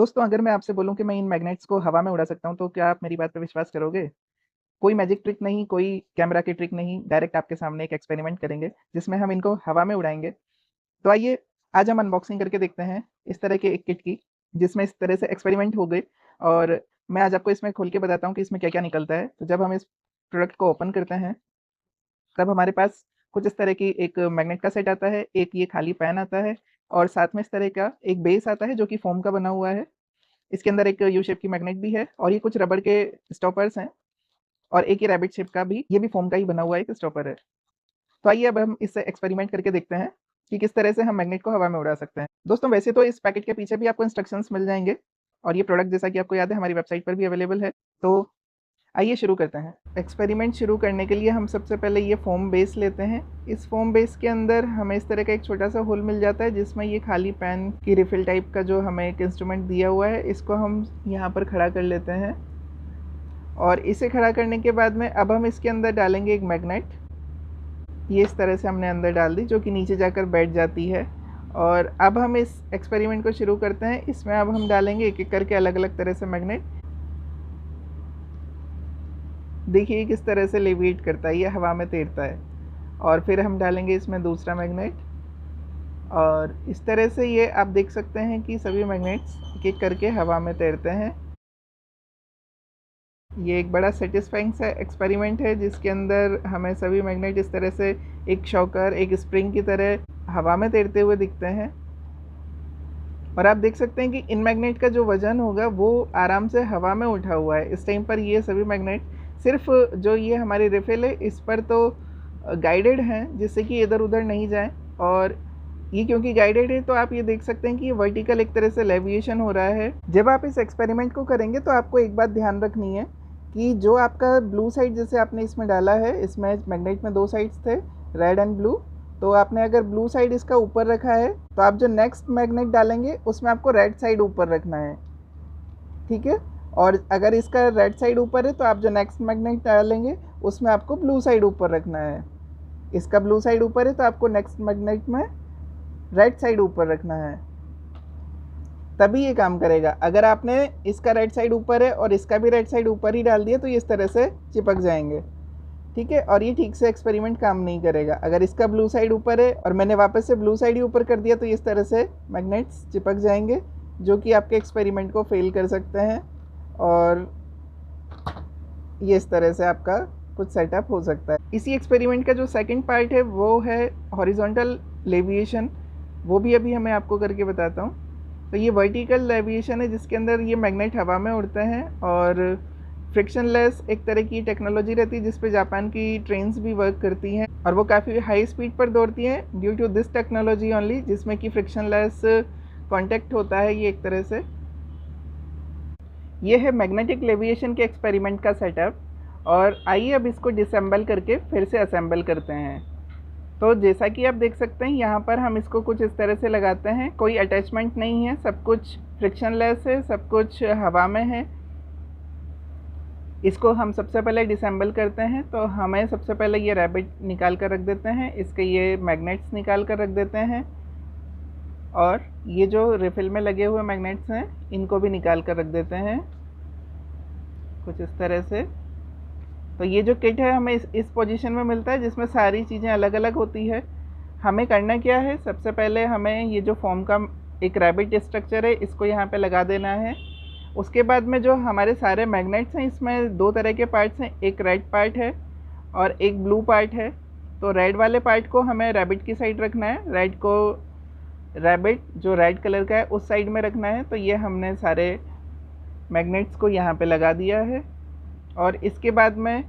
दोस्तों, अगर मैं आपसे बोलूँ कि मैं इन मैग्नेट्स को हवा में उड़ा सकता हूँ, तो क्या आप मेरी बात पे विश्वास करोगे? कोई मैजिक ट्रिक नहीं, कोई कैमरा की ट्रिक नहीं, डायरेक्ट आपके सामने एक एक्सपेरिमेंट करेंगे, जिसमें हम इनको हवा में उड़ाएँगे। तो आइए, आज हम अनबॉक्सिंग करके देखते हैं इस तरह के एक किट की, जिसमें इस तरह से एक्सपेरिमेंट होंगे और मैं आज आपको इसमें खोल के बताता हूँ कि इसमें क्या-क्या निकलता है। तो जब हम इस प्रोडक्ट को ओपन करते हैं, तब हमारे पास कुछ इस तरह की एक मैग्नेट का सेट आता है, एक ये खाली पैन आता है और साथ में इस तरह का एक बेस आता है, जो कि फ़ोम का बना हुआ है। इसके अंदर एक यू शेप की मैग्नेट भी है और ये कुछ रबड़ के स्टॉपर्स हैं और एक ये रैबिट शेप का भी, ये भी फ़ोम का ही बना हुआ एक स्टॉपर है। तो आइए अब हम इससे एक्सपेरिमेंट करके देखते हैं कि किस तरह से हम मैग्नेट को हवा में उड़ा सकते हैं। दोस्तों, वैसे तो इस पैकेट के पीछे भी आपको इंस्ट्रक्शंस मिल जाएँगे और ये प्रोडक्ट, जैसा कि आपको याद है, हमारी वेबसाइट पर भी अवेलेबल है। तो आइए शुरू करते हैं। एक्सपेरिमेंट शुरू करने के लिए हम सबसे पहले ये फ़ोम बेस लेते हैं। इस फ़ोम बेस के अंदर हमें इस तरह का एक छोटा-सा होल मिल जाता है, जिसमें ये खाली पेन की रिफ़िल टाइप का जो हमें एक इंस्ट्रूमेंट दिया हुआ है, इसको हम यहाँ पर खड़ा कर लेते हैं। और इसे खड़ा करने के बाद में अब हम इसके अंदर डालेंगे एक मैग्नेट। ये इस तरह से हमने अंदर डाल दी, जो कि नीचे जाकर बैठ जाती है। और अब हम इस एक्सपेरिमेंट को शुरू करते हैं। इसमें अब हम डालेंगे एक-एक करके अलग-अलग तरह से मैग्नेट। देखिए किस तरह से लेविएट करता है, ये हवा में तैरता है। और फिर हम डालेंगे इसमें दूसरा मैग्नेट और इस तरह से ये आप देख सकते हैं कि सभी मैग्नेट्स एक-एक करके हवा में तैरते हैं। ये एक बड़ा सैटिस्फाइंग सा एक्सपेरिमेंट है, जिसके अंदर हमें सभी मैग्नेट इस तरह से एक शॉकर, एक स्प्रिंग की तरह हवा में तैरते हुए दिखते हैं। और आप देख सकते हैं कि इन मैग्नेट का जो वज़न होगा वो आराम से हवा में उठा हुआ है। इस टाइम पर ये सभी मैग्नेट सिर्फ़ जो ये हमारी रिफ़िल है, इस पर तो गाइडेड हैं, जिससे कि इधर-उधर नहीं जाएँ। और ये क्योंकि गाइडेड है, तो आप ये देख सकते हैं कि ये वर्टिकल एक तरह से लेविएशन हो रहा है। जब आप इस एक्सपेरिमेंट को करेंगे, तो आपको एक बात ध्यान रखनी है कि जो आपका ब्लू साइड जैसे आपने इसमें डाला है, इसमें मैग्नेट में 2 साइड्स थे, रेड एंड ब्लू। तो आपने अगर ब्लू साइड इसका ऊपर रखा है, तो आप जो नेक्स्ट मैग्नेट डालेंगे, उसमें आपको रेड साइड ऊपर रखना है, ठीक है? और अगर इसका रेड साइड ऊपर है, तो आप जो नेक्स्ट मैग्नेट डालेंगे, उसमें आपको ब्लू साइड ऊपर रखना है। इसका ब्लू साइड ऊपर है, तो आपको नेक्स्ट मैग्नेट में रेड साइड ऊपर रखना है, तभी ये काम करेगा। अगर आपने इसका रेड साइड ऊपर है और इसका भी रेड साइड ऊपर ही डाल दिया, तो ये इस तरह से चिपक जाएंगे, ठीक है? और ये ठीक से एक्सपेरिमेंट काम नहीं करेगा। अगर इसका ब्लू साइड ऊपर है और मैंने वापस से ब्लू साइड ही ऊपर कर दिया, तो इस तरह से मैग्नेट्स चिपक जाएंगे, जो कि आपके एक्सपेरिमेंट को फेल कर सकते हैं। और ये इस तरह से आपका कुछ सेटअप हो सकता है। इसी एक्सपेरिमेंट का जो सेकंड पार्ट है, वो है हॉरिजॉन्टल लेविएशन। वो भी अभी मैं आपको करके बताता हूँ। तो ये वर्टिकल लेविएशन है, जिसके अंदर ये मैग्नेट हवा में उड़ते हैं और फ्रिक्शनलेस एक तरह की टेक्नोलॉजी रहती है, जिस पे जापान की ट्रेन्स भी वर्क करती हैं और वो काफ़ी हाई स्पीड पर दौड़ती हैं due to this technology only, जिसमें कि फ्रिक्शनलेस कॉन्टैक्ट होता है ये एक तरह से। ये है मैग्नेटिक लेविएशन के एक्सपेरिमेंट का सेटअप। और आइए अब इसको डिसेंबल करके फिर से असेंबल करते हैं। तो जैसा कि आप देख सकते हैं, यहाँ पर हम इसको कुछ इस तरह से लगाते हैं। कोई अटैचमेंट नहीं है, सब कुछ फ्रिक्शनलेस है, सब कुछ हवा में है। इसको हम सबसे पहले डिसेंबल करते हैं। तो हमें सबसे पहले ये रैबिट निकाल कर रख देते हैं, इसके ये मैग्नेट्स निकाल कर रख देते हैं और ये जो रिफिल में लगे हुए मैग्नेट्स हैं, इनको भी निकाल कर रख देते हैं कुछ इस तरह से। तो ये जो किट है, हमें इस पोजीशन में मिलता है, जिसमें सारी चीज़ें अलग अलग होती है। हमें करना क्या है, सबसे पहले हमें ये जो फॉर्म का एक रैबिट स्ट्रक्चर है, इसको यहाँ पे लगा देना है। उसके बाद में जो हमारे सारे मैग्नेट्स हैं, इसमें 2 तरह के पार्ट्स हैं, एक रेड पार्ट है और एक ब्लू पार्ट है। तो रेड वाले पार्ट को हमें रैबिट की साइड रखना है, रेड को रैबिट जो रेड कलर का है उस साइड में रखना है। तो ये हमने सारे मैग्नेट्स को यहाँ पे लगा दिया है। और इसके बाद में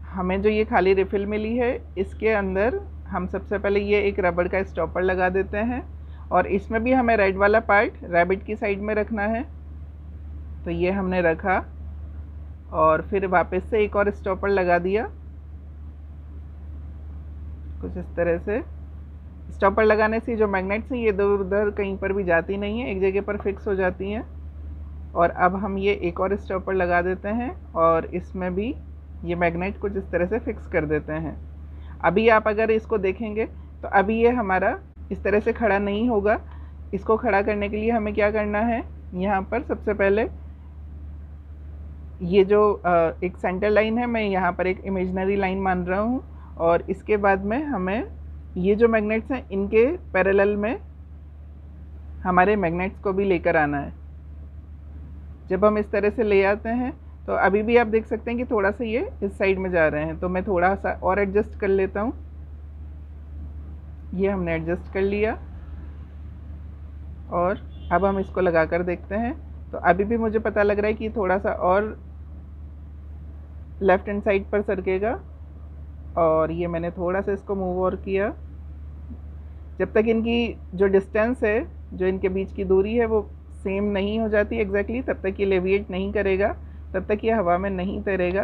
हमें जो ये खाली रिफ़िल मिली है, इसके अंदर हम सबसे पहले ये एक रबड़ का स्टॉपर लगा देते हैं और इसमें भी हमें रेड वाला पार्ट रैबिट की साइड में रखना है। तो ये हमने रखा और फिर वापस से एक और स्टॉपर लगा दिया कुछ इस तरह से। स्टॉपर लगाने से जो मैग्नेट्स हैं, ये इधर उधर कहीं पर भी जाती नहीं है, एक जगह पर फिक्स हो जाती हैं। और अब हम ये एक और स्टॉपर लगा देते हैं और इसमें भी ये मैग्नेट कुछ इस तरह से फिक्स कर देते हैं। अभी आप अगर इसको देखेंगे, तो अभी ये हमारा इस तरह से खड़ा नहीं होगा। इसको खड़ा करने के लिए हमें क्या करना है, यहाँ पर सबसे पहले ये जो एक सेंटर लाइन है, मैं यहाँ पर एक इमेजिनरी लाइन मान रहा हूँ, और इसके बाद में हमें ये जो मैग्नेट्स हैं इनके पैरेलल में हमारे मैग्नेट्स को भी लेकर आना है। जब हम इस तरह से ले आते हैं तो अभी भी आप देख सकते हैं कि थोड़ा सा ये इस साइड में जा रहे हैं, तो मैं थोड़ा सा और एडजस्ट कर लेता हूँ। ये हमने एडजस्ट कर लिया और अब हम इसको लगा कर देखते हैं। तो अभी भी मुझे पता लग रहा है कि थोड़ा सा और लेफ़्ट हैंड साइड पर सरकेगा, और ये मैंने थोड़ा सा इसको मूव और किया। जब तक इनकी जो डिस्टेंस है, जो इनके बीच की दूरी है, वो सेम नहीं हो जाती एग्जैक्टली, तब तक ये लेविएट नहीं करेगा, तब तक ये हवा में नहीं तैरेगा।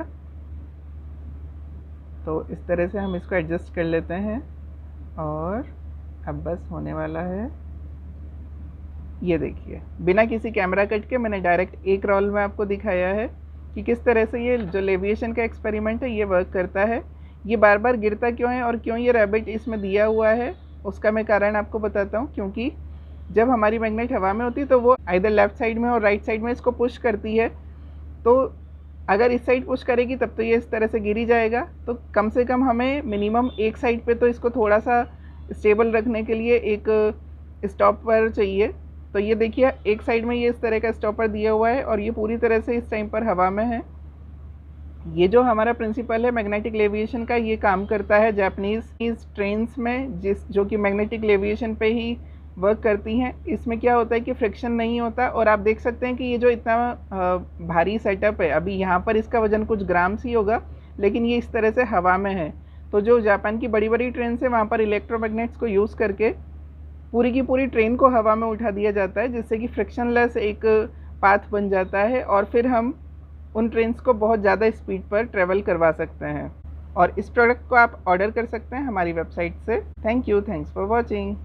तो इस तरह से हम इसको एडजस्ट कर लेते हैं, और अब बस होने वाला है। ये देखिए, बिना किसी कैमरा कट के मैंने डायरेक्ट एक रोल में आपको दिखाया है कि किस तरह से ये जो लेविएशन का एक्सपेरिमेंट है ये वर्क करता है। ये बार बार गिरता क्यों है और क्यों ये रैबिट इसमें दिया हुआ है, उसका मैं कारण आपको बताता हूँ। क्योंकि जब हमारी मैग्नेट हवा में होती है तो वो आइदर लेफ़्ट साइड में और राइट साइड में इसको पुश करती है। तो अगर इस साइड पुश करेगी तब तो ये इस तरह से गिर ही जाएगा। तो कम से कम हमें मिनिमम एक साइड पे तो इसको थोड़ा सा स्टेबल रखने के लिए एक स्टॉपर चाहिए। तो ये देखिए, एक साइड में ये इस तरह का स्टॉपर दिया हुआ है और ये पूरी तरह से इस टाइम पर हवा में है। ये जो हमारा प्रिंसिपल है मैग्नेटिक लेविएशन का, ये काम करता है जापानीज़ ट्रेन्स में, जो कि मैग्नेटिक लेविएशन पे ही वर्क करती हैं। इसमें क्या होता है कि फ्रिक्शन नहीं होता, और आप देख सकते हैं कि ये जो इतना भारी सेटअप है, अभी यहाँ पर इसका वज़न कुछ ग्राम्स ही होगा, लेकिन ये इस तरह से हवा में है। तो जो जापान की बड़ी बड़ी ट्रेन है वहाँ पर इलेक्ट्रोमैग्नेट्स को यूज़ करके पूरी की पूरी ट्रेन को हवा में उठा दिया जाता है, जिससे कि फ्रिक्शनलेस एक पाथ बन जाता है, और फिर हम उन ट्रेन्स को बहुत ज़्यादा स्पीड पर ट्रैवल करवा सकते हैं। और इस प्रोडक्ट को आप ऑर्डर कर सकते हैं हमारी वेबसाइट से। Thanks for watching.